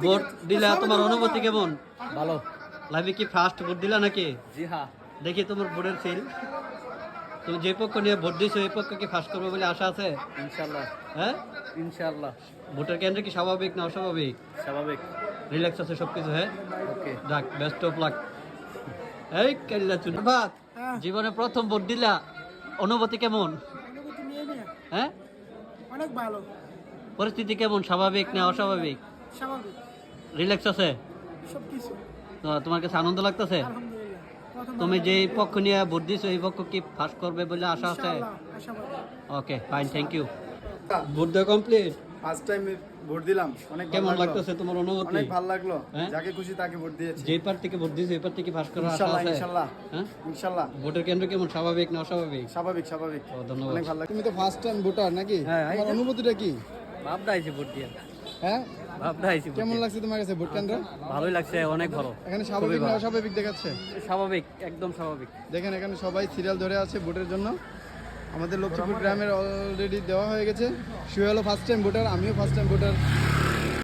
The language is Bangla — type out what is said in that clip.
ভোট দিলা, তোমার অনুভূতি কেমন? ভালো। লাইভে কি ফার্স্ট ভোট দিলা নাকি? জি হ্যাঁ। দেখি তোমার ভোটের সিল। তুমি যে পক্ষ নিয়ে ভোট দিছো এই পক্ষ কি ফার্স্ট করবে বলে আশা আছে? ইনশাআল্লাহ। হ্যাঁ, ইনশাআল্লাহ। ভোটের কেন্দ্রে কি স্বাভাবিক না অস্বাভাবিক? স্বাভাবিক। রিল্যাক্স আছে সবকিছু? হ্যাঁ, ওকে। যাক, বেস্ট অফ লাক। এই কেল্লা চুন ভাত, জীবনে প্রথম ভোট দিলা, অনুভূতি কেমন? হ্যাঁ, অনেক ভালো। পরিস্থিতি কেমন, স্বাভাবিক না অস্বাভাবিক? স্বাভাবিক রিল্যাক্স আছে সবকিছু, তো? তোমার কাছে আনন্দ লাগতেছে? আলহামদুলিল্লাহ। প্রথম তুমি যে পক্ষ নিয়ে ভোট দিছো এই পক্ষ কি ফাঁস করবে বলে আশা আছে? ইনশাআল্লাহ আশাবাদী। ওকে, ফাইন, থ্যাংক ইউ। ভোট দেওয়া কমপ্লিট। ফার্স্ট টাইম ভোট দিলাম, অনেক কেমন লাগতেছে তোমার অনুভূতি? অনেক ভালো লাগলো। হ্যাঁ? যাকে খুশি তাকে ভোট দিয়েছি। যে প্রার্থীকে ভোট দিয়েছো এই প্রার্থী কি ফাঁস করার আশা ইনশাআল্লাহ আছে? ইনশাআল্লাহ হ্যাঁ, ইনশাআল্লাহ। ভোটের কেন্দ্র কেমন, স্বাভাবিক না অস্বাভাবিক? স্বাভাবিক স্বাভাবিক। ও, ধন্যবাদ। অনেক ভালো লাগে। তুমি তো ফার্স্ট টাইম ভোটার নাকি? হ্যাঁ, তোমার অনুভূতিটা কি? ভাবনা আইছি ভোট দিয়ে। হ্যাঁ, ভাবনা আইছি। কেমন লাগছে তোমার কাছে ভোট কেন্দ্র? ভালোই লাগছে, অনেক ভালো। এখানে স্বাভাবিক না অস্বাভাবিক দেখাচ্ছে? স্বাভাবিক, একদম স্বাভাবিক। দেখেন এখানে সবাই সিরিয়াল ধরে আছে ভোটের জন্য। আমাদের লক্ষ্মীপুর গ্রামের অলরেডি দেওয়া হয়ে গেছে। সুহেলও ফার্স্ট টাইম ভোটার, আমিও ফার্স্ট টাইম ভোটার।